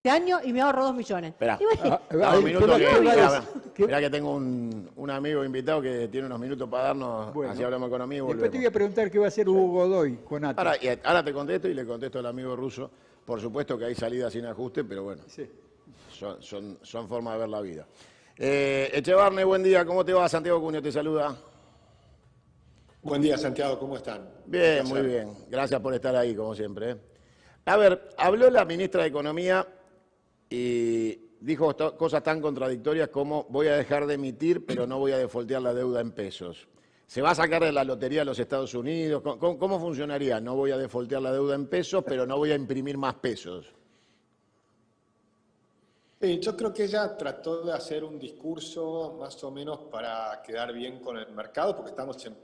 Año y me ahorro 2 millones. Esperá, Y bueno, dame un minuto ¿Qué? mirá que tengo un amigo invitado que tiene unos minutos para darnos, Bueno, así hablamos de economía y después volvemos. te voy a preguntar qué va a hacer Hugo Godoy con ATE. Ahora te contesto y le contesto al amigo ruso. Por supuesto que hay salidas sin ajuste, pero bueno, Sí. son formas de ver la vida. Echevarne, buen día, ¿cómo te va? Santiago Cunio te saluda. Buen día, Santiago, ¿cómo están? Bien, muy bien. Gracias por estar ahí, como siempre. A ver, habló la ministra de Economía y dijo cosas tan contradictorias como voy a dejar de emitir, pero no voy a defoltear la deuda en pesos. ¿Se va a sacar de la lotería de los Estados Unidos? ¿Cómo funcionaría? No voy a defoltear la deuda en pesos, pero no voy a imprimir más pesos. Yo creo que ella trató de hacer un discurso más o menos para quedar bien con el mercado, porque estamos en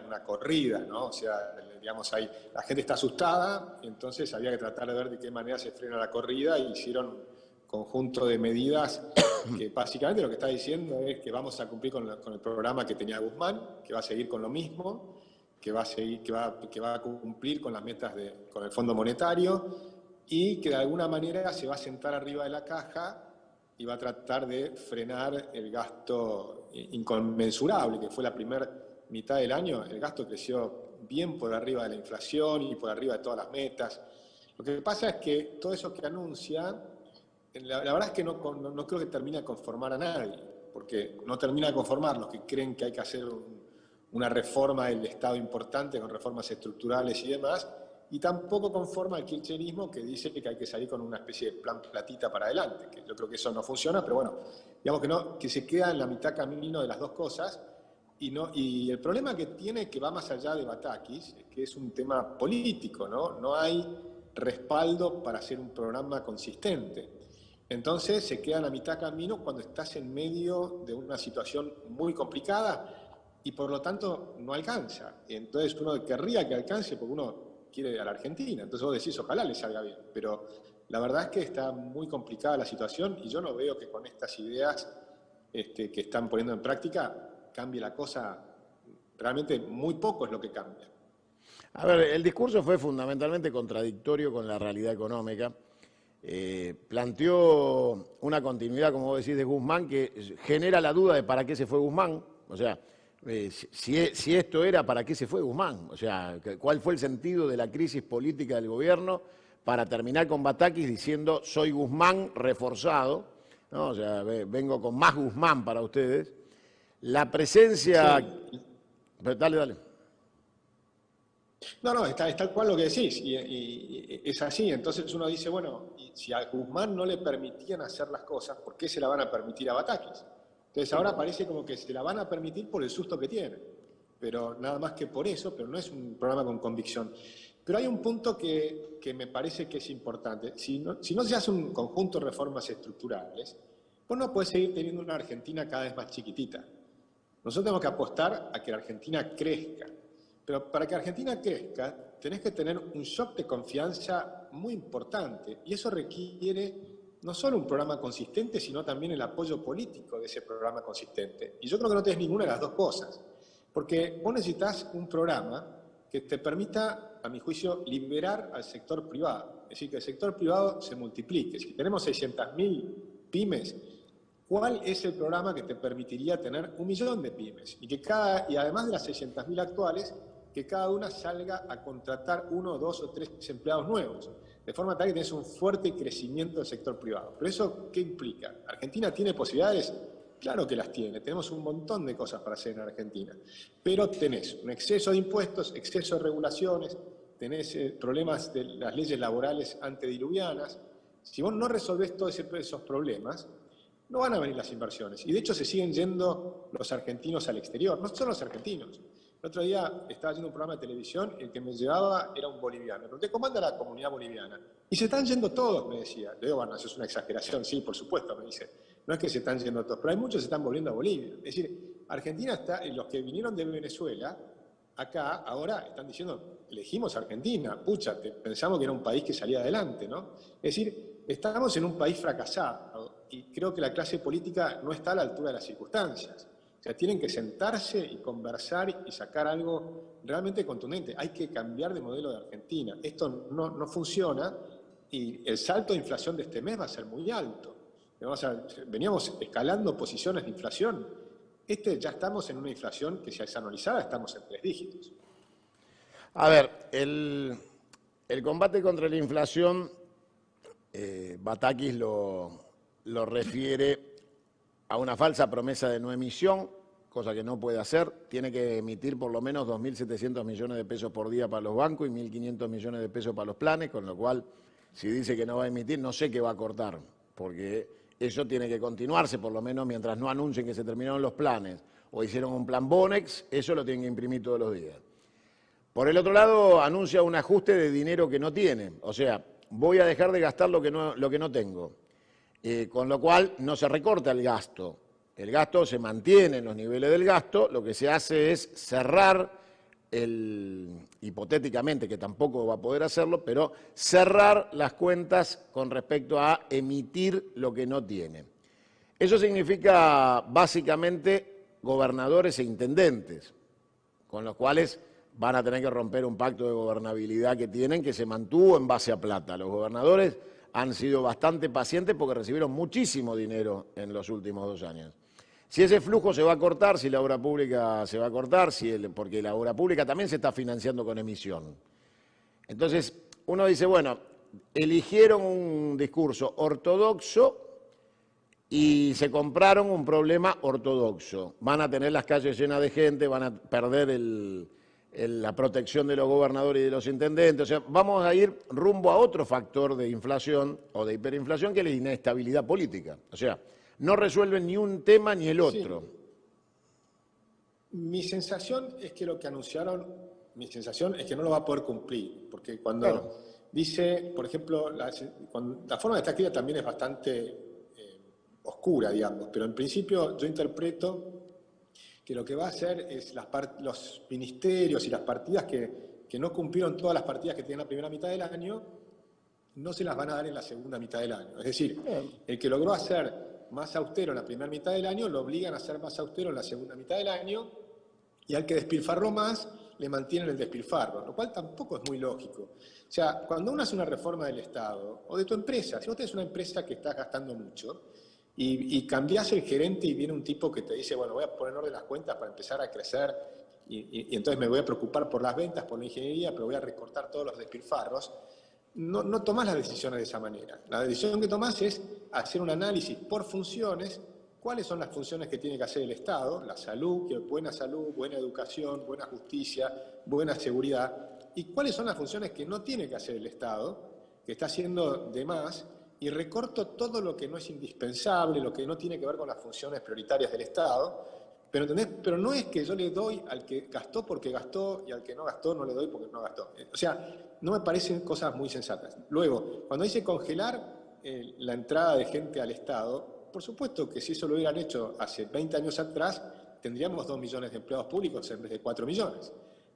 una corrida, ¿no? O sea, digamos, ahí la gente está asustada, y entonces había que tratar de ver de qué manera se frena la corrida, y hicieron un conjunto de medidas que básicamente lo que está diciendo es que vamos a cumplir con el programa que tenía Guzmán, que va a seguir con lo mismo, que va a cumplir con las metas con el Fondo Monetario, y que de alguna manera se va a sentar arriba de la caja y va a tratar de frenar el gasto inconmensurable, que fue la primera mitad del año. El gasto creció bien por arriba de la inflación y por arriba de todas las metas. Lo que pasa es que todo eso que anuncia, la verdad es que no creo que termine de conformar a nadie, porque no termina de conformar los que creen que hay que hacer una reforma del Estado importante, con reformas estructurales y demás, y tampoco conforma al kirchnerismo, que dice que hay que salir con una especie de plan platita para adelante, que yo creo que eso no funciona, pero bueno, digamos que se queda en la mitad camino de las dos cosas, y el problema que tiene, que va más allá de Batakis, es que es un tema político, ¿no? No hay respaldo para hacer un programa consistente. Entonces se queda en la mitad camino cuando estás en medio de una situación muy complicada y por lo tanto no alcanza. Entonces uno querría que alcance porque uno quiere a la Argentina, entonces vos decís ojalá le salga bien, pero la verdad es que está muy complicada la situación y yo no veo que con estas ideas que están poniendo en práctica cambie la cosa. Realmente muy poco es lo que cambia. A ver, el discurso fue fundamentalmente contradictorio con la realidad económica. Planteó una continuidad, como vos decís, de Guzmán, que genera la duda de para qué se fue Guzmán. O sea, si esto era, ¿para qué se fue Guzmán? O sea, ¿cuál fue el sentido de la crisis política del gobierno para terminar con Batakis diciendo soy Guzmán reforzado, ¿no? O sea, vengo con más Guzmán para ustedes. La presencia... Sí. Dale. No, es tal cual lo que decís, y es así. Entonces uno dice, bueno, y si a Guzmán no le permitían hacer las cosas, ¿por qué se la van a permitir a Batakis? Entonces ahora parece como que se la van a permitir por el susto que tiene, pero nada más que por eso, pero no es un programa con convicción. Pero hay un punto que me parece que es importante. Si no se hace un conjunto de reformas estructurales, vos no podés seguir teniendo una Argentina cada vez más chiquitita. Nosotros tenemos que apostar a que la Argentina crezca. Pero para que Argentina crezca, tenés que tener un shock de confianza muy importante. Y eso requiere no solo un programa consistente, sino también el apoyo político de ese programa consistente. Y yo creo que no tenés ninguna de las dos cosas. Porque vos necesitas un programa que te permita, a mi juicio, liberar al sector privado. Es decir, que el sector privado se multiplique. Si tenemos 600.000 pymes, ¿cuál es el programa que te permitiría tener 1 millón de pymes? Y además de las 600.000 actuales, que cada una salga a contratar 1, 2 o 3 empleados nuevos, de forma tal que tenés un fuerte crecimiento del sector privado. ¿Pero eso qué implica? ¿Argentina tiene posibilidades? Claro que las tiene, tenemos un montón de cosas para hacer en Argentina, pero tenés un exceso de impuestos, exceso de regulaciones, tenés problemas de las leyes laborales antediluvianas. Si vos no resolvés todos esos problemas, no van a venir las inversiones. Y de hecho se siguen yendo los argentinos al exterior, no solo los argentinos. El otro día estaba haciendo un programa de televisión, el que me llevaba era un boliviano. Me pregunté, ¿cómo anda la comunidad boliviana? Y se están yendo todos, me decía. Le digo, bueno, eso es una exageración, sí, por supuesto, me dice. No es que se están yendo todos, pero hay muchos que se están volviendo a Bolivia. Es decir, Argentina está, los que vinieron de Venezuela, acá, ahora están diciendo, elegimos Argentina, pucha, pensamos que era un país que salía adelante, ¿no? Es decir, estamos en un país fracasado y creo que la clase política no está a la altura de las circunstancias. O sea, tienen que sentarse y conversar y sacar algo realmente contundente. Hay que cambiar de modelo de Argentina. Esto no funciona y el salto de inflación de este mes va a ser muy alto. Veníamos escalando posiciones de inflación. Ya estamos en una inflación que, si es anualizada, estamos en 3 dígitos. A ver, el combate contra la inflación, Batakis lo refiere a una falsa promesa de no emisión, cosa que no puede hacer. Tiene que emitir por lo menos 2.700 millones de pesos por día para los bancos y 1.500 millones de pesos para los planes, con lo cual, si dice que no va a emitir, no sé qué va a cortar, porque eso tiene que continuarse, por lo menos mientras no anuncien que se terminaron los planes o hicieron un plan Bonex, eso lo tienen que imprimir todos los días. Por el otro lado, anuncia un ajuste de dinero que no tiene, o sea, voy a dejar de gastar lo que no tengo. Con lo cual no se recorta el gasto se mantiene en los niveles del gasto, lo que se hace es cerrar, hipotéticamente, que tampoco va a poder hacerlo, pero cerrar las cuentas con respecto a emitir lo que no tiene. Eso significa básicamente gobernadores e intendentes, con los cuales van a tener que romper un pacto de gobernabilidad que tienen, que se mantuvo en base a plata. Los gobernadores han sido bastante pacientes porque recibieron muchísimo dinero en los últimos 2 años. Si ese flujo se va a cortar, si la obra pública se va a cortar, porque la obra pública también se está financiando con emisión. Entonces, uno dice, bueno, eligieron un discurso ortodoxo y se compraron un problema ortodoxo. Van a tener las calles llenas de gente, van a perder la protección de los gobernadores y de los intendentes. O sea, vamos a ir rumbo a otro factor de inflación o de hiperinflación, que es la inestabilidad política. O sea, no resuelven ni un tema ni el otro. Sí. Mi sensación es que lo que anunciaron, es que no lo va a poder cumplir. Porque cuando dice, por ejemplo, la forma de esta actividad también es bastante oscura, digamos. Pero en principio yo interpreto que lo que va a hacer es los ministerios y las partidas que no cumplieron todas las partidas que tienen la primera mitad del año, no se las van a dar en la segunda mitad del año. Es decir, el que logró hacer más austero en la primera mitad del año, lo obligan a ser más austero en la segunda mitad del año, y al que despilfarró más, le mantienen el despilfarro, lo cual tampoco es muy lógico. O sea, cuando uno hace una reforma del Estado, o de tu empresa, si vos tenés una empresa que está gastando mucho, y cambiás el gerente y viene un tipo que te dice, bueno, voy a poner en orden las cuentas para empezar a crecer, y entonces me voy a preocupar por las ventas, por la ingeniería, pero voy a recortar todos los despilfarros. No tomás las decisiones de esa manera. La decisión que tomás es hacer un análisis por funciones, cuáles son las funciones que tiene que hacer el Estado, la salud, buena educación, buena justicia, buena seguridad, y cuáles son las funciones que no tiene que hacer el Estado, que está haciendo de más, y recorto todo lo que no es indispensable, lo que no tiene que ver con las funciones prioritarias del Estado, pero ¿entendés? Pero no es que yo le doy al que gastó porque gastó y al que no gastó no le doy porque no gastó. O sea, no me parecen cosas muy sensatas. Luego, cuando dice congelar la entrada de gente al Estado, por supuesto que si eso lo hubieran hecho hace 20 años atrás, tendríamos 2 millones de empleados públicos en vez de 4 millones.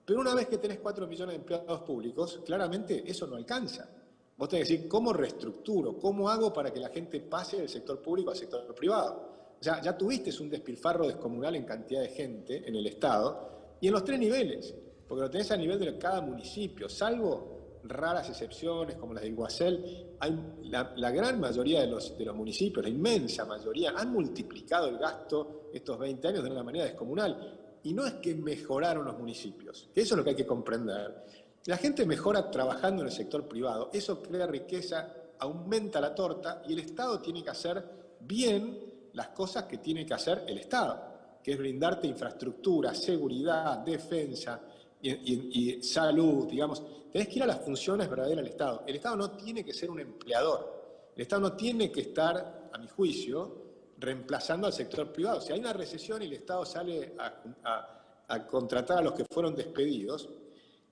Pero una vez que tenés 4 millones de empleados públicos, claramente eso no alcanza. Vos tenés que decir, ¿cómo reestructuro? ¿Cómo hago para que la gente pase del sector público al sector privado? O sea, ya tuviste un despilfarro descomunal en cantidad de gente en el Estado y en los 3 niveles, porque lo tenés a nivel de cada municipio, salvo raras excepciones como las de Iguacel, la gran mayoría de los municipios, la inmensa mayoría, han multiplicado el gasto estos 20 años de una manera descomunal. Y no es que mejoraron los municipios, que eso es lo que hay que comprender. La gente mejora trabajando en el sector privado, eso crea riqueza, aumenta la torta y el Estado tiene que hacer bien las cosas que tiene que hacer el Estado, que es brindarte infraestructura, seguridad, defensa y salud, digamos. Tenés que ir a las funciones verdaderas del Estado. El Estado no tiene que ser un empleador. El Estado no tiene que estar, a mi juicio, reemplazando al sector privado. Si hay una recesión y el Estado sale a contratar a los que fueron despedidos,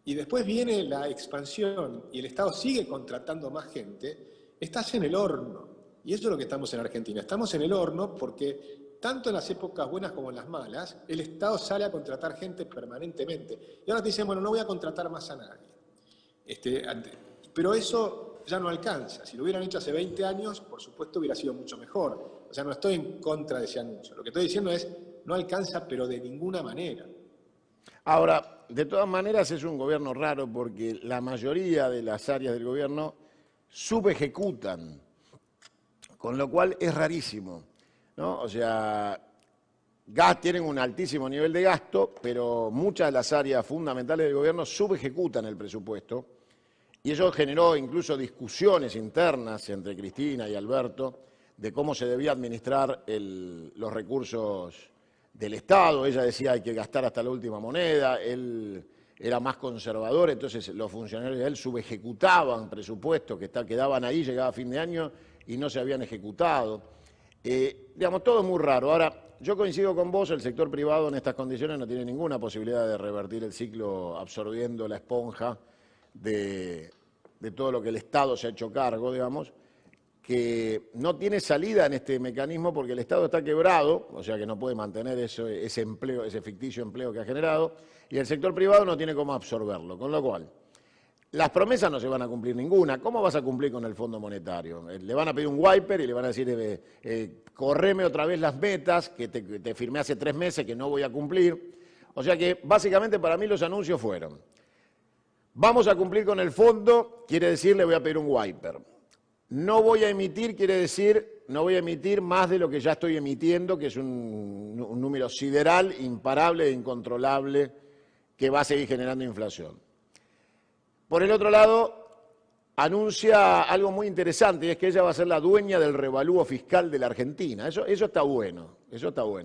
y después viene la expansión y el Estado sigue contratando más gente, estás en el horno. Y eso es lo que estamos en Argentina. Estamos en el horno porque tanto en las épocas buenas como en las malas, el Estado sale a contratar gente permanentemente. Y ahora te dicen, bueno, no voy a contratar más a nadie. Pero eso ya no alcanza. Si lo hubieran hecho hace 20 años, por supuesto hubiera sido mucho mejor. O sea, no estoy en contra de ese anuncio. Lo que estoy diciendo es, no alcanza, pero de ninguna manera. Ahora, de todas maneras es un gobierno raro porque la mayoría de las áreas del gobierno subejecutan, con lo cual es rarísimo, ¿no? O sea, tienen un altísimo nivel de gasto, pero muchas de las áreas fundamentales del gobierno subejecutan el presupuesto y eso generó incluso discusiones internas entre Cristina y Alberto de cómo se debía administrar los recursos del Estado. Ella decía hay que gastar hasta la última moneda, él era más conservador, entonces los funcionarios de él subejecutaban presupuestos que quedaban ahí, llegaba a fin de año y no se habían ejecutado. Digamos, todo es muy raro. Ahora, yo coincido con vos, el sector privado en estas condiciones no tiene ninguna posibilidad de revertir el ciclo absorbiendo la esponja de todo lo que el Estado se ha hecho cargo, digamos, que no tiene salida en este mecanismo porque el Estado está quebrado, o sea que no puede mantener ese empleo, ese ficticio empleo que ha generado, y el sector privado no tiene cómo absorberlo, con lo cual las promesas no se van a cumplir ninguna. ¿Cómo vas a cumplir con el Fondo Monetario? Le van a pedir un wiper y le van a decir, correme otra vez las metas que te firmé hace 3 meses que no voy a cumplir. O sea que básicamente para mí los anuncios fueron, vamos a cumplir con el fondo, quiere decir le voy a pedir un wiper. No voy a emitir, quiere decir no voy a emitir más de lo que ya estoy emitiendo, que es un número sideral, imparable e incontrolable, que va a seguir generando inflación. Por el otro lado, anuncia algo muy interesante, y es que ella va a ser la dueña del revalúo fiscal de la Argentina. Eso está bueno,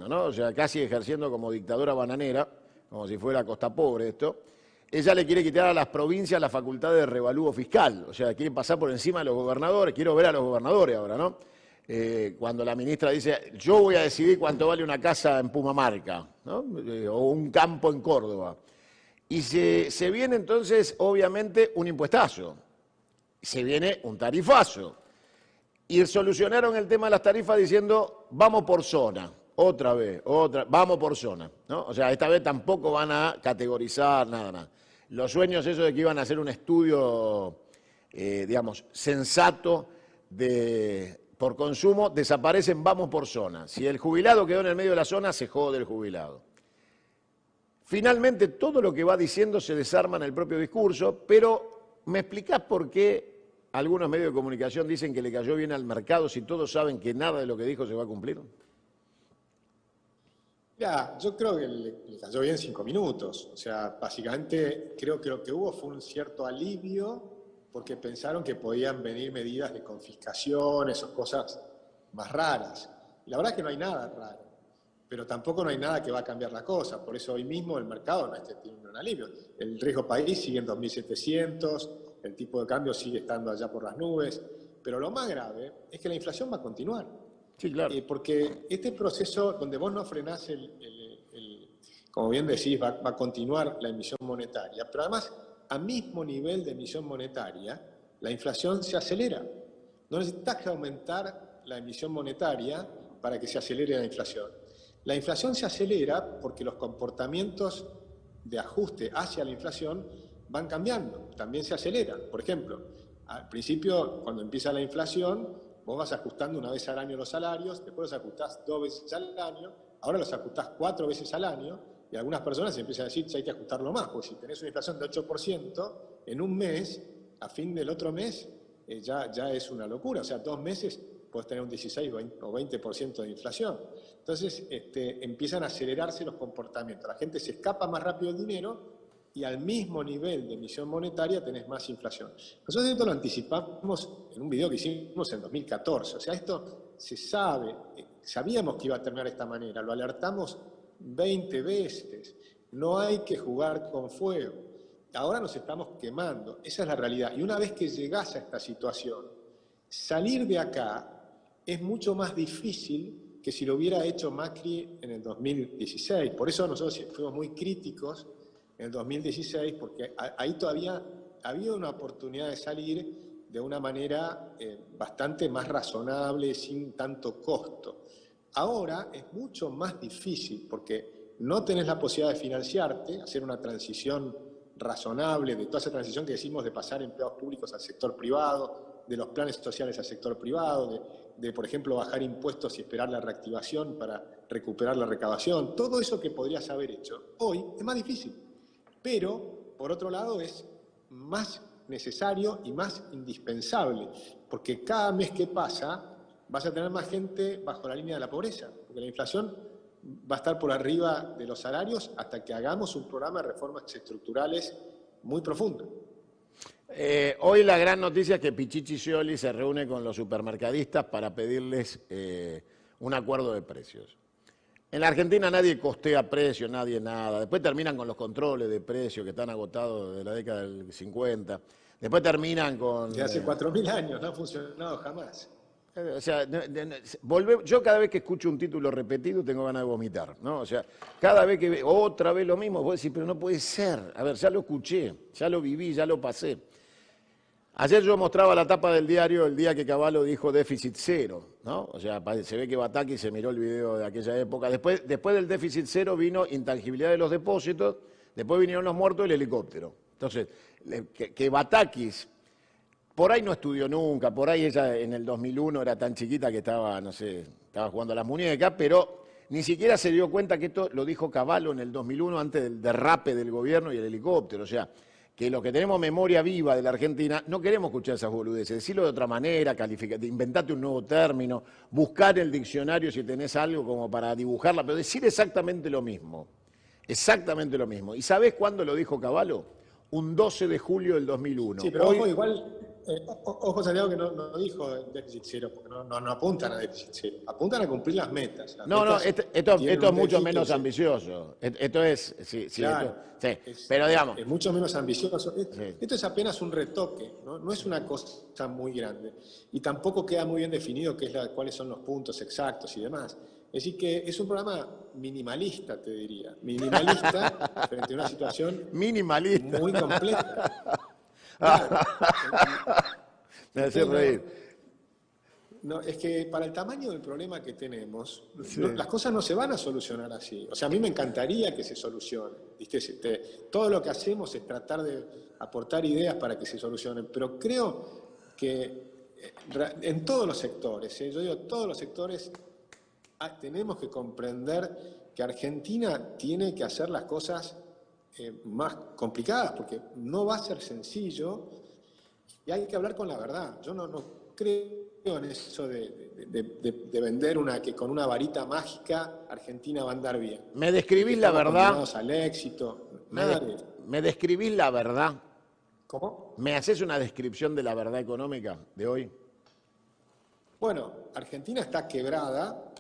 ¿no? O sea, casi ejerciendo como dictadora bananera, como si fuera Costa Pobre esto. Ella le quiere quitar a las provincias la facultad de revalúo fiscal, o sea, quiere pasar por encima de los gobernadores. Quiero ver a los gobernadores ahora, ¿no? Cuando la ministra dice, yo voy a decidir cuánto vale una casa en Pumamarca, ¿no? O un campo en Córdoba. Y se viene entonces, obviamente, un impuestazo, se viene un tarifazo. Y solucionaron el tema de las tarifas diciendo, vamos por zona, vamos por zona, ¿no? O sea, esta vez tampoco van a categorizar nada más. Los sueños esos de que iban a hacer un estudio, digamos, sensato por consumo, desaparecen, vamos por zona. Si el jubilado quedó en el medio de la zona, se jode el jubilado. Finalmente, todo lo que va diciendo se desarma en el propio discurso, pero ¿me explicás por qué algunos medios de comunicación dicen que le cayó bien al mercado si todos saben que nada de lo que dijo se va a cumplir? Ya, yo creo que le cayó bien 5 minutos. O sea, básicamente creo que lo que hubo fue un cierto alivio porque pensaron que podían venir medidas de confiscaciones o cosas más raras. Y la verdad es que no hay nada raro. Pero tampoco no hay nada que va a cambiar la cosa. Por eso hoy mismo el mercado no está teniendo un alivio. El riesgo país sigue en 2.700, el tipo de cambio sigue estando allá por las nubes. Pero lo más grave es que la inflación va a continuar. Sí, claro. Porque este proceso donde vos no frenás como bien decís, va a continuar la emisión monetaria. Pero además, a mismo nivel de emisión monetaria, la inflación se acelera. No necesitas que aumentar la emisión monetaria para que se acelere la inflación. La inflación se acelera porque los comportamientos de ajuste hacia la inflación van cambiando, también se aceleran. Por ejemplo, al principio, cuando empieza la inflación, vos vas ajustando una vez al año los salarios, después los ajustás 2 veces al año, ahora los ajustás 4 veces al año, y algunas personas empiezan a decir que hay que ajustarlo más, porque si tenés una inflación de 8%, en un mes, a fin del otro mes, ya es una locura. O sea, 2 meses podés tener un 16 o 20% de inflación. Entonces empiezan a acelerarse los comportamientos. La gente se escapa más rápido del dinero y al mismo nivel de emisión monetaria tenés más inflación. Nosotros esto lo anticipamos en un video que hicimos en 2014. O sea, esto se sabe, sabíamos que iba a terminar de esta manera, lo alertamos 20 veces. No hay que jugar con fuego. Ahora nos estamos quemando. Esa es la realidad. Y una vez que llegás a esta situación, salir de acá es mucho más difícil que si lo hubiera hecho Macri en el 2016. Por eso nosotros fuimos muy críticos en el 2016, porque ahí todavía había una oportunidad de salir de una manera bastante más razonable, sin tanto costo. Ahora es mucho más difícil, porque no tenés la posibilidad de financiarte, hacer una transición razonable, de toda esa transición que decimos de pasar empleados públicos al sector privado, de los planes sociales al sector privado, de, por ejemplo, bajar impuestos y esperar la reactivación para recuperar la recaudación. Todo eso que podrías haber hecho hoy es más difícil. Pero, por otro lado, es más necesario y más indispensable, porque cada mes que pasa vas a tener más gente bajo la línea de la pobreza, porque la inflación va a estar por arriba de los salarios hasta que hagamos un programa de reformas estructurales muy profundo. Hoy la gran noticia es que Pichichi Scioli se reúne con los supermercadistas para pedirles un acuerdo de precios. En la Argentina nadie costea precios, nadie nada. Después terminan con los controles de precios que están agotados de la década del 50. Después terminan con... De hace 4.000 años, no ha funcionado jamás. O sea, yo cada vez que escucho un título repetido tengo ganas de vomitar, ¿no? O sea, cada vez que otra vez lo mismo, vos decís, pero no puede ser. A ver, ya lo escuché, ya lo viví, ya lo pasé. Ayer yo mostraba la tapa del diario el día que Cavallo dijo déficit cero, ¿no? O sea, se ve que Bataki se miró el video de aquella época. Después del déficit cero vino intangibilidad de los depósitos, después vinieron los muertos y el helicóptero. Entonces, que Batakis, por ahí no estudió nunca, por ahí ella en el 2001 era tan chiquita que estaba, no sé, estaba jugando a las muñecas, pero ni siquiera se dio cuenta que esto lo dijo Cavallo en el 2001 antes del derrape del gobierno y el helicóptero. O sea, que los que tenemos memoria viva de la Argentina no queremos escuchar esas boludeces, decirlo de otra manera, inventate un nuevo término, buscar el diccionario si tenés algo como para dibujarla, pero decir exactamente lo mismo, exactamente lo mismo. ¿Y sabés cuándo lo dijo Cavallo? Un 12 de julio del 2001. Sí, pero ojo, igual, ojo Santiago que no dijo déficit cero, porque no apuntan a déficit cero, apuntan a cumplir las metas. Esto es mucho menos ambicioso. Esto es, sí, claro, pero digamos... Es mucho menos ambicioso. Esto es apenas un retoque, no es una cosa muy grande. Y tampoco queda muy bien definido cuáles son los puntos exactos y demás. Es decir, que es un programa minimalista, te diría. Minimalista frente a una situación minimalista muy compleja. Claro. Me hace reír. No, es que para el tamaño del problema que tenemos, las cosas no se van a solucionar así. O sea, a mí me encantaría que se solucione. ¿Viste? Todo lo que hacemos es tratar de aportar ideas para que se solucionen, pero creo que en todos los sectores, yo digo todos los sectores, tenemos que comprender que Argentina tiene que hacer las cosas más complicadas, porque no va a ser sencillo y hay que hablar con la verdad. Yo no creo en eso de vender que con una varita mágica Argentina va a andar bien. ¿Me describís la verdad? Al éxito. ¿Me describís la verdad? ¿Cómo? ¿Me haces una descripción de la verdad económica de hoy? Bueno, Argentina está quebrada,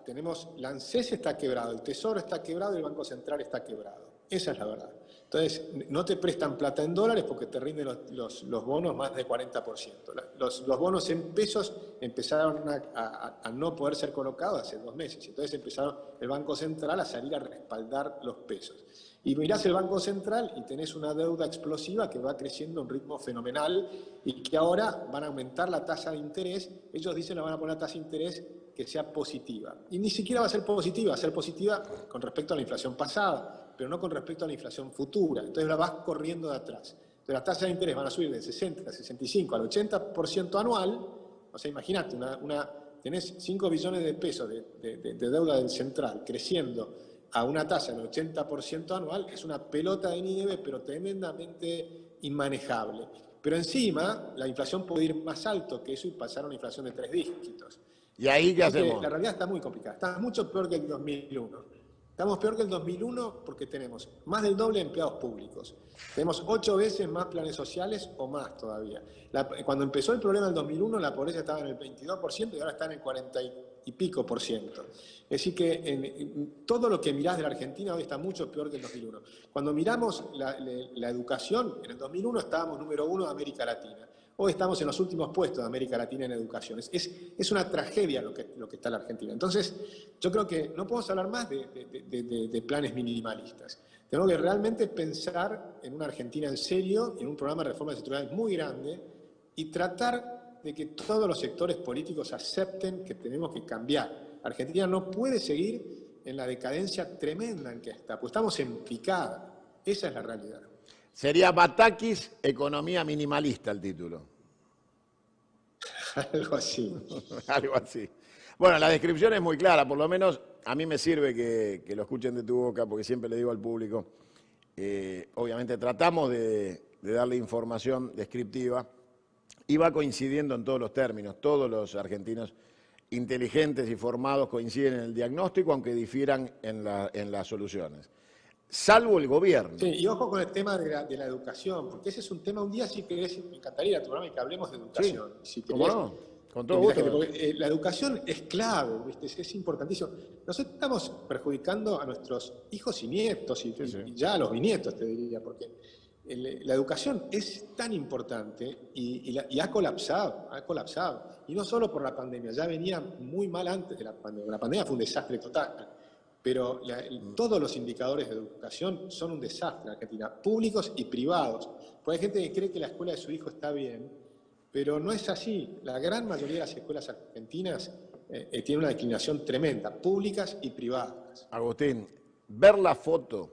la ANSES está quebrado, el Tesoro está quebrado y el Banco Central está quebrado. Esa es la verdad. Entonces, no te prestan plata en dólares porque te rinden los bonos más de 40%. Los bonos en pesos empezaron a no poder ser colocados hace 2 meses. Entonces empezaron el Banco Central a salir a respaldar los pesos. Y mirás el Banco Central y tenés una deuda explosiva que va creciendo a un ritmo fenomenal y que ahora van a aumentar la tasa de interés. Ellos dicen que van a poner una tasa de interés que sea positiva. Y ni siquiera va a ser positiva, va a ser positiva con respecto a la inflación pasada, pero no con respecto a la inflación futura. Entonces la vas corriendo de atrás. Entonces las tasas de interés van a subir del 60, 65 al 80% anual. O sea, imagínate, tenés 5 billones de pesos de deuda del central creciendo a una tasa del 80% anual, es una pelota de nieve, pero tremendamente inmanejable. Pero encima, la inflación puede ir más alto que eso y pasar a una inflación de 3 dígitos. ¿Y ahí qué hacemos? La realidad está muy complicada, está mucho peor que el 2001. Estamos peor que el 2001 porque tenemos más del doble de empleados públicos. Tenemos 8 veces más planes sociales o más todavía. Cuando empezó el problema en el 2001, la pobreza estaba en el 22% y ahora está en el 40 y pico por ciento. Es decir que en todo lo que mirás de la Argentina hoy está mucho peor que el 2001. Cuando miramos la educación, en el 2001 estábamos número 1 de América Latina. Hoy estamos en los últimos puestos de América Latina en educación. Es una tragedia lo que está la Argentina. Entonces, yo creo que no podemos hablar más de planes minimalistas. Tenemos que realmente pensar en una Argentina en serio, en un programa de reformas estructurales muy grande y tratar de que todos los sectores políticos acepten que tenemos que cambiar. Argentina no puede seguir en la decadencia tremenda en que está, pues estamos en picada. Esa es la realidad. Sería Batakis, economía minimalista el título. Algo así. Algo así. Bueno, la descripción es muy clara, por lo menos a mí me sirve que lo escuchen de tu boca, porque siempre le digo al público, obviamente tratamos de darle información descriptiva y va coincidiendo en todos los términos. Todos los argentinos inteligentes y formados coinciden en el diagnóstico, aunque difieran en las soluciones. Salvo el gobierno. Sí, y ojo con el tema de la educación, porque ese es un tema, un día si querés, me encantaría ir a tu programa y que hablemos de educación. Sí, Si ¿cómo querés, no? Con todo gusto. porque, la educación es clave, ¿viste? Es importantísimo. Nosotros estamos perjudicando a nuestros hijos y nietos, y ya a los bisnietos, te diría, porque la educación es tan importante y ha colapsado, Y no solo por la pandemia, ya venía muy mal antes de la pandemia. La pandemia fue un desastre total. Pero todos los indicadores de educación son un desastre en Argentina, públicos y privados. Porque hay gente que cree que la escuela de su hijo está bien, pero no es así. La gran mayoría de las escuelas argentinas tienen una declinación tremenda, públicas y privadas. Agustín, ver la foto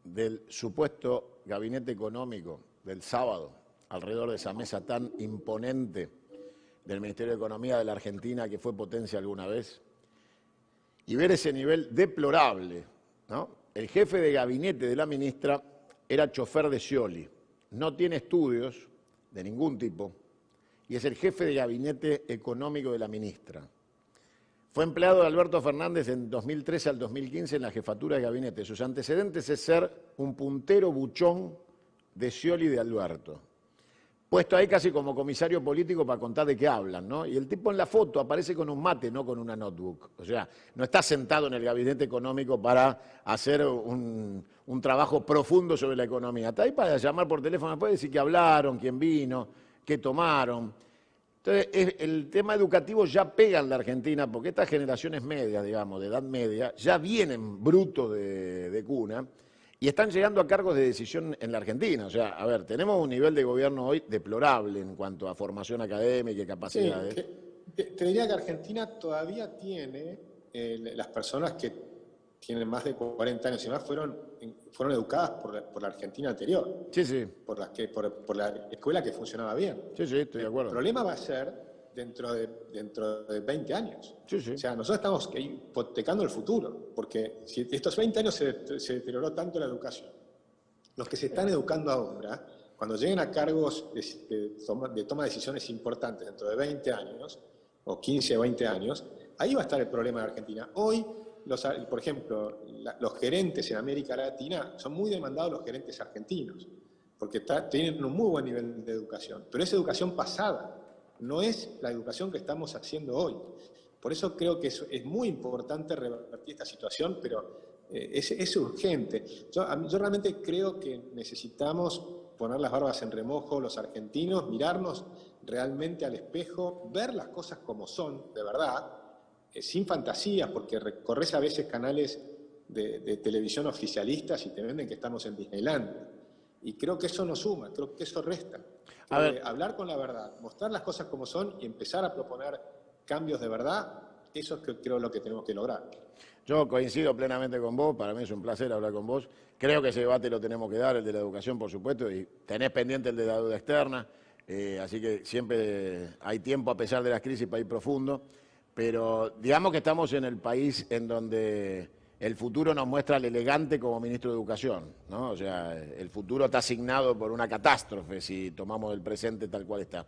del supuesto gabinete económico del sábado, alrededor de esa mesa tan imponente del Ministerio de Economía de la Argentina, que fue potencia alguna vez, y ver ese nivel deplorable, ¿no? El jefe de gabinete de la ministra era chofer de Scioli, no tiene estudios de ningún tipo y es el jefe de gabinete económico de la ministra. Fue empleado de Alberto Fernández en 2013 al 2015 en la jefatura de gabinete. Sus antecedentes es ser un puntero buchón de Scioli y de Alberto. Puesto ahí casi como comisario político para contar de qué hablan, ¿no? Y el tipo en la foto aparece con un mate, no con una notebook. O sea, no está sentado en el gabinete económico para hacer un trabajo profundo sobre la economía. Está ahí para llamar por teléfono, después decir que hablaron, quién vino, qué tomaron. Entonces, el tema educativo ya pega en la Argentina, porque estas generaciones medias, digamos, de edad media, ya vienen brutos de cuna, y están llegando a cargos de decisión en la Argentina. O sea, a ver, tenemos un nivel de gobierno hoy deplorable en cuanto a formación académica y capacidades. Sí, te diría que Argentina todavía tiene, las personas que tienen más de 40 años y más fueron educadas por la Argentina anterior. Sí, sí. Por la escuela que funcionaba bien. Sí, sí, estoy de acuerdo. El problema va a ser dentro de 20 años. Sí, sí. O sea, nosotros estamos hipotecando el futuro, porque si estos 20 años se deterioró tanto la educación, los que se están educando ahora, cuando lleguen a cargos de toma de decisiones importantes dentro de 20 años, o 15 o 20 años, ahí va a estar el problema de Argentina. Hoy, por ejemplo, los gerentes en América Latina son muy demandados los gerentes argentinos, porque tienen un muy buen nivel de educación, pero es educación pasada. No es la educación que estamos haciendo hoy. Por eso creo que es muy importante revertir esta situación, pero es urgente. Yo realmente creo que necesitamos poner las barbas en remojo los argentinos, mirarnos realmente al espejo, ver las cosas como son, de verdad, sin fantasías, porque recorres a veces canales de televisión oficialistas y te venden que estamos en Disneylandia. Y creo que eso no suma, creo que eso resta. Hablar con la verdad, mostrar las cosas como son y empezar a proponer cambios de verdad, eso es creo lo que tenemos que lograr. Yo coincido plenamente con vos, para mí es un placer hablar con vos. Creo que ese debate lo tenemos que dar, el de la educación, por supuesto, y tenés pendiente el de la deuda externa, así que siempre hay tiempo, a pesar de las crisis, para ir profundo. Pero digamos que estamos en el país en donde el futuro nos muestra al elegante como ministro de Educación, ¿no? O sea, el futuro está asignado por una catástrofe si tomamos el presente tal cual está.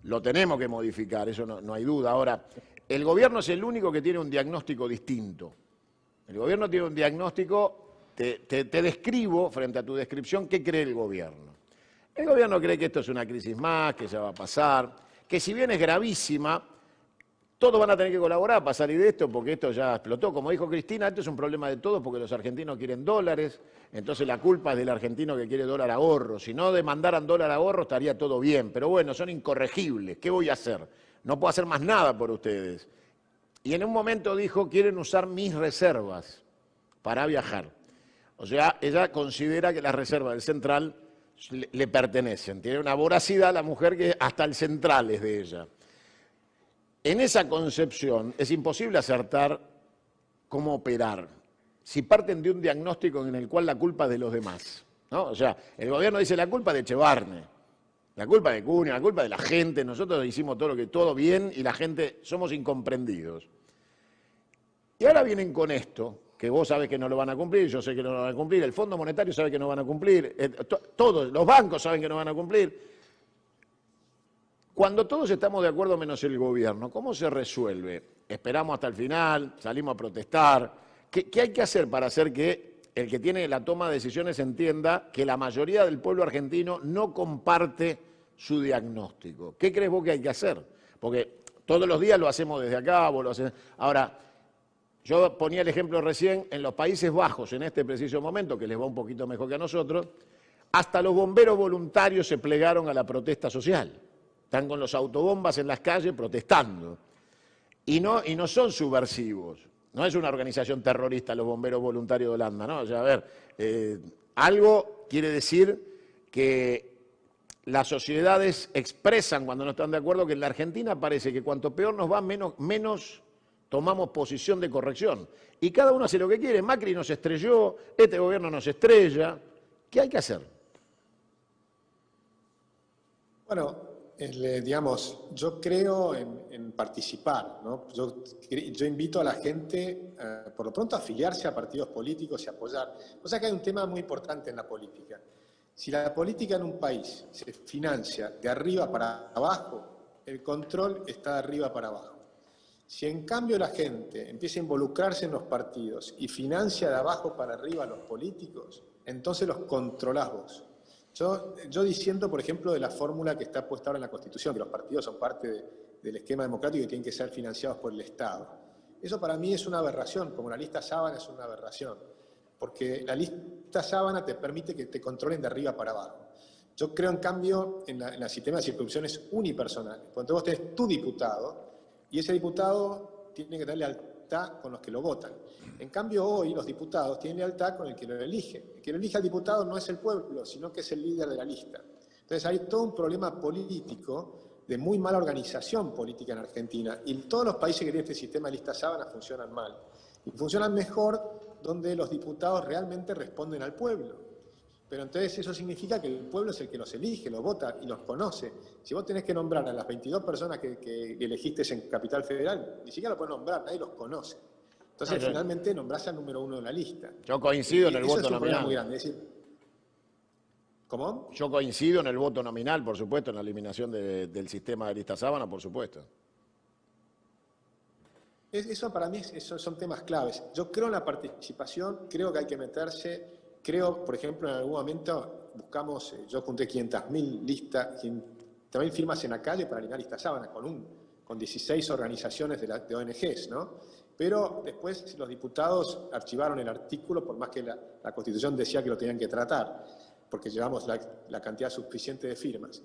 Lo tenemos que modificar, eso no hay duda. Ahora, el gobierno es el único que tiene un diagnóstico distinto. El gobierno tiene un diagnóstico, te describo frente a tu descripción qué cree el gobierno. El gobierno cree que esto es una crisis más, que ya va a pasar, que si bien es gravísima, todos van a tener que colaborar para salir de esto, porque esto ya explotó. Como dijo Cristina, esto es un problema de todos porque los argentinos quieren dólares, entonces la culpa es del argentino que quiere dólar ahorro. Si no demandaran dólar ahorro estaría todo bien, pero bueno, son incorregibles. ¿Qué voy a hacer? No puedo hacer más nada por ustedes. Y en un momento dijo, quieren usar mis reservas para viajar. O sea, ella considera que las reservas del Central le pertenecen. Tiene una voracidad la mujer que hasta el Central es de ella. En esa concepción es imposible acertar cómo operar si parten de un diagnóstico en el cual la culpa es de los demás, ¿no? O sea, el gobierno dice la culpa de Echevarne, La culpa de Cunha, la culpa de la gente. Nosotros hicimos todo bien y la gente somos incomprendidos. Y ahora vienen con esto, que vos sabés que no lo van a cumplir, yo sé que no lo van a cumplir, el Fondo Monetario sabe que no van a cumplir, todos, los bancos saben que no van a cumplir. Cuando todos estamos de acuerdo menos el gobierno, ¿cómo se resuelve? ¿Esperamos hasta el final? ¿Salimos a protestar? ¿Qué hay que hacer para hacer que el que tiene la toma de decisiones entienda que la mayoría del pueblo argentino no comparte su diagnóstico? ¿Qué crees vos que hay que hacer? Porque todos los días lo hacemos desde acá, vos lo haces. Ahora, yo ponía el ejemplo recién, en los Países Bajos, en este preciso momento, que les va un poquito mejor que a nosotros, hasta los bomberos voluntarios se plegaron a la protesta social. Están con los autobombas en las calles protestando. Y no son subversivos. No es una organización terrorista los bomberos voluntarios de Holanda, ¿no? O sea, a ver, algo quiere decir que las sociedades expresan cuando no están de acuerdo, que en la Argentina parece que cuanto peor nos va, menos tomamos posición de corrección. Y cada uno hace lo que quiere. Macri nos estrelló, este gobierno nos estrella. ¿Qué hay que hacer? Bueno, digamos, yo creo en participar, ¿no? Yo invito a la gente, por lo pronto, a afiliarse a partidos políticos y apoyar. O sea que hay un tema muy importante en la política. Si la política en un país se financia de arriba para abajo, el control está de arriba para abajo. Si en cambio la gente empieza a involucrarse en los partidos y financia de abajo para arriba a los políticos, entonces los controlás vos. Yo diciendo, por ejemplo, de la fórmula que está puesta ahora en la Constitución, que los partidos son parte del esquema democrático y tienen que ser financiados por el Estado. Eso para mí es una aberración, como la lista sábana es una aberración, porque la lista sábana te permite que te controlen de arriba para abajo. Yo creo, en cambio, en el sistema de circunscripciones unipersonales. Cuando vos tenés tu diputado, y ese diputado tiene que tener lealtad con los que lo votan. En cambio, hoy los diputados tienen lealtad con el que lo elige. El que lo elige al diputado no es el pueblo, sino que es el líder de la lista. Entonces hay todo un problema político de muy mala organización política en Argentina. Y todos los países que tienen este sistema de lista sábana funcionan mal. Y funcionan mejor donde los diputados realmente responden al pueblo. Pero entonces eso significa que el pueblo es el que los elige, los vota y los conoce. Si vos tenés que nombrar a las 22 personas que elegiste en Capital Federal, ni siquiera lo podés nombrar, nadie los conoce. Entonces finalmente nombrás al número uno de la lista. Yo coincido en el voto nominal. Eso es un problema muy grande. Es decir, ¿cómo? Yo coincido en el voto nominal, por supuesto, en la eliminación del sistema de lista sábana, por supuesto. Eso para mí son temas claves. Yo creo en la participación, creo que hay que meterse. Creo, por ejemplo, en algún momento buscamos, yo junté 500.000 firmas en la calle para eliminar lista sábana con 16 organizaciones de ONGs, ¿no? Pero después los diputados archivaron el artículo, por más que la Constitución decía que lo tenían que tratar, porque llevamos la cantidad suficiente de firmas.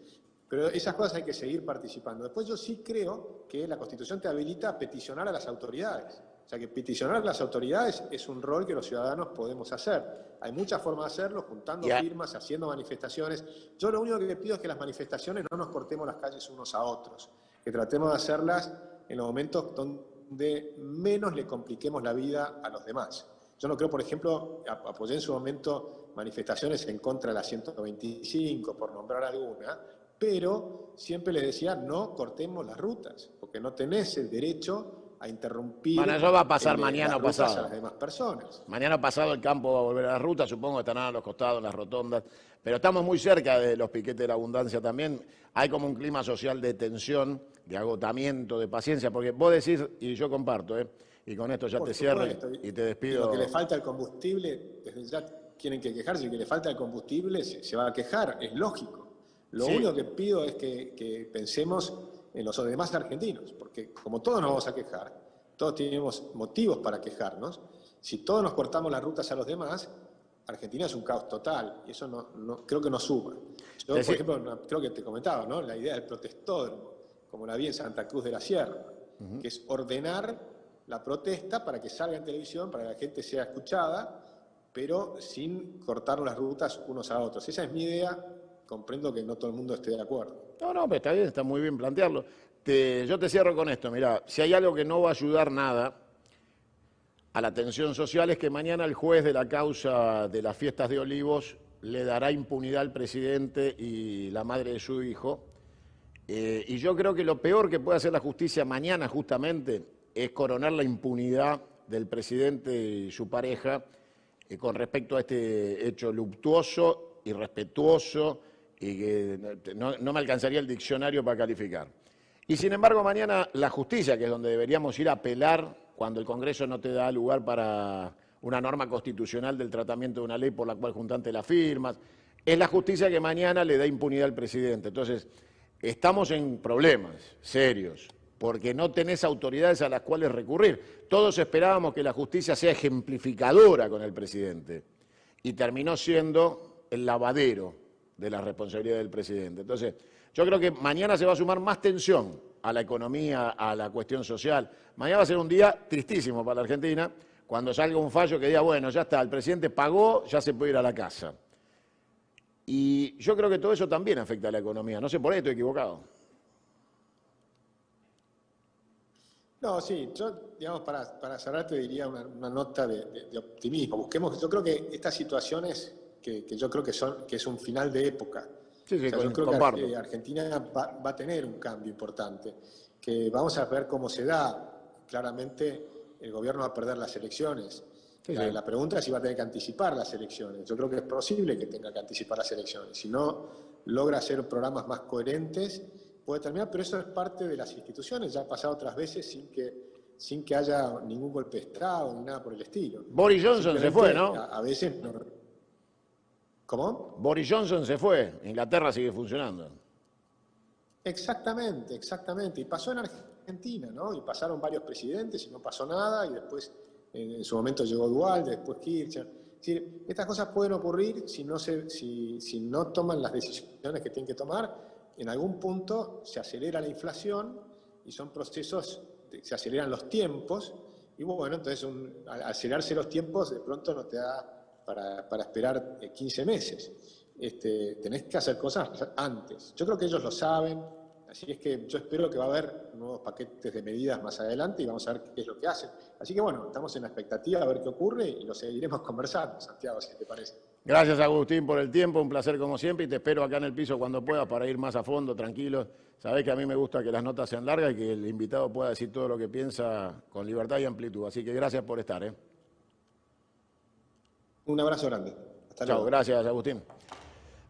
Pero esas cosas hay que seguir participando. Después yo sí creo que la Constitución te habilita a peticionar a las autoridades. O sea que peticionar a las autoridades es un rol que los ciudadanos podemos hacer. Hay muchas formas de hacerlo, juntando firmas, haciendo manifestaciones. Yo lo único que le pido es que las manifestaciones no nos cortemos las calles unos a otros, que tratemos de hacerlas en los momentos donde menos le compliquemos la vida a los demás. Yo no creo, por ejemplo, apoyé en su momento manifestaciones en contra de la 125, por nombrar alguna, pero siempre les decía, no cortemos las rutas, porque no tenés el derecho a interrumpir. Bueno, eso va a pasar mañana o pasado. A las demás personas. Mañana pasado el campo va a volver a la ruta, supongo que estarán a los costados, en las rotondas, pero estamos muy cerca de los piquetes de la abundancia también. Hay como un clima social de tensión, de agotamiento, de paciencia, porque vos decís, y yo comparto, y con esto ya te cierro y te despido. Lo que le falta el combustible, desde ya tienen que quejarse, y que le falta el combustible se va a quejar, es lógico. Lo único que pido es que pensemos en los demás argentinos, porque como todos nos vamos a quejar, todos tenemos motivos para quejarnos, si todos nos cortamos las rutas a los demás, Argentina es un caos total, y eso no creo que no suma. Yo, por ejemplo, creo que te comentaba, ¿no? La idea del protestódromo, como la vi en Santa Cruz de la Sierra, que es ordenar la protesta para que salga en televisión, para que la gente sea escuchada, pero sin cortar las rutas unos a otros. Esa es mi idea. Comprendo que no todo el mundo esté de acuerdo. No, pero está bien, está muy bien plantearlo. Yo te cierro con esto, mirá, si hay algo que no va a ayudar nada a la tensión social es que mañana el juez de la causa de las fiestas de Olivos le dará impunidad al presidente y la madre de su hijo. Y yo creo que lo peor que puede hacer la justicia mañana justamente es coronar la impunidad del presidente y su pareja con respecto a este hecho luctuoso, irrespetuoso y que no me alcanzaría el diccionario para calificar. Y sin embargo mañana la justicia, que es donde deberíamos ir a apelar cuando el Congreso no te da lugar para una norma constitucional del tratamiento de una ley por la cual juntaste las firmas, es la justicia que mañana le da impunidad al presidente. Entonces, estamos en problemas serios, porque no tenés autoridades a las cuales recurrir. Todos esperábamos que la justicia sea ejemplificadora con el presidente, y terminó siendo el lavadero de la responsabilidad del presidente. Entonces, yo creo que mañana se va a sumar más tensión a la economía, a la cuestión social. Mañana va a ser un día tristísimo para la Argentina, cuando salga un fallo que diga, bueno, ya está, el presidente pagó, ya se puede ir a la casa. Y yo creo que todo eso también afecta a la economía. No sé, por ahí estoy equivocado. No, sí, yo, digamos, para cerrar te diría una nota de optimismo. Busquemos, yo creo que estas situaciones que yo creo que es un final de época. Sí, sí, O sea, yo creo comparto. que Argentina va a tener un cambio importante, que vamos a ver cómo se da. Claramente el gobierno va a perder las elecciones. Sí, sí. La pregunta es si va a tener que anticipar las elecciones. Yo creo que es posible que tenga que anticipar las elecciones. Si no logra hacer programas más coherentes, puede terminar, pero eso es parte de las instituciones. Ya ha pasado otras veces sin que haya ningún golpe de Estado ni nada por el estilo. Boris Johnson se fue, ¿no? A veces no. ¿Cómo? Boris Johnson se fue, Inglaterra sigue funcionando. Exactamente, exactamente. Y pasó en Argentina, ¿no? Y pasaron varios presidentes y no pasó nada, y después en su momento llegó Duhalde, después Kirchner. Es decir, estas cosas pueden ocurrir si no toman las decisiones que tienen que tomar. En algún punto se acelera la inflación y son procesos, se aceleran los tiempos, y bueno, entonces al acelerarse los tiempos de pronto no te da para esperar 15 meses. Tenés que hacer cosas antes. Yo creo que ellos lo saben, así es que yo espero que va a haber nuevos paquetes de medidas más adelante y vamos a ver qué es lo que hacen. Así que bueno, estamos en la expectativa de ver qué ocurre y lo seguiremos conversando, Santiago, si te parece. Gracias, Agustín, por el tiempo, un placer como siempre, y te espero acá en el piso cuando puedas para ir más a fondo, tranquilo. Sabés que a mí me gusta que las notas sean largas y que el invitado pueda decir todo lo que piensa con libertad y amplitud. Así que gracias por estar. Un abrazo grande. Hasta luego. Chao, gracias, Agustín.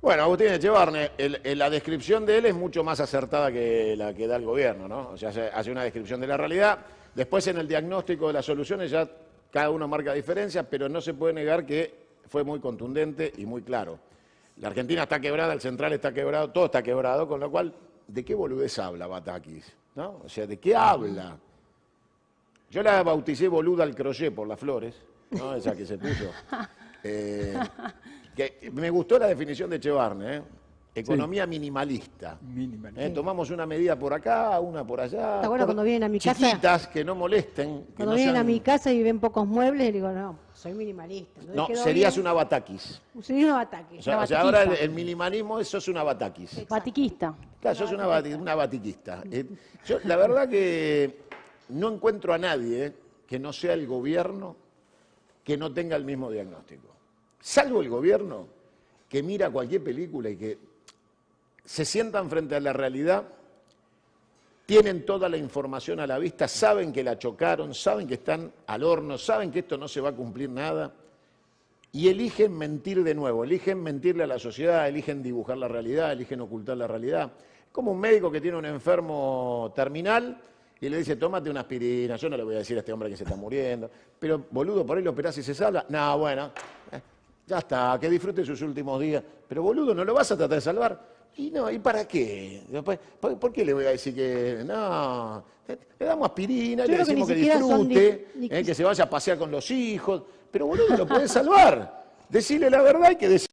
Bueno, Agustín Echevarne, la descripción de él es mucho más acertada que la que da el gobierno, ¿no? O sea, hace una descripción de la realidad. Después, en el diagnóstico de las soluciones, ya cada uno marca diferencias, pero no se puede negar que fue muy contundente y muy claro. La Argentina está quebrada, el central está quebrado, todo está quebrado, con lo cual, ¿de qué boludez habla Batakis? ¿No? O sea, ¿de qué habla? Yo la bauticé boluda al crochet por las flores, ¿no? Esa que se puso. Que me gustó la definición de Echevarne, economía Sí. minimalista. Minimalista. Tomamos una medida por acá, una por allá. ¿Te acuerdas cuando vienen a mi casa? Chiquitas, que no molesten. Que Cuando no vienen sean... a mi casa y ven pocos muebles, le digo, no, soy minimalista. Entonces No, quedó serías bien. una Batakis. Sería una bataque. O sea, ahora el minimalismo, sos una Batakis. Batiquista. Claro, sos una batiquista. Yo, la verdad que no encuentro a nadie que no sea el gobierno que no tenga el mismo diagnóstico. Salvo el gobierno que mira cualquier película y que se sientan frente a la realidad, tienen toda la información a la vista, saben que la chocaron, saben que están al horno, saben que esto no se va a cumplir nada, y eligen mentir de nuevo, eligen mentirle a la sociedad, eligen dibujar la realidad, eligen ocultar la realidad. Es como un médico que tiene un enfermo terminal y le dice, tómate una aspirina. Yo no le voy a decir a este hombre que se está muriendo, pero boludo, por ahí lo operás y se salva. No, bueno, ya está, que disfrute sus últimos días. Pero boludo, ¿no lo vas a tratar de salvar? Y no, ¿y para qué? ¿Por qué le voy a decir que no? Le damos aspirina, Yo le creo que decimos que ni siquiera son disfrute, que se vaya a pasear con los hijos. Pero boludo, lo podés salvar. Decirle la verdad y que decir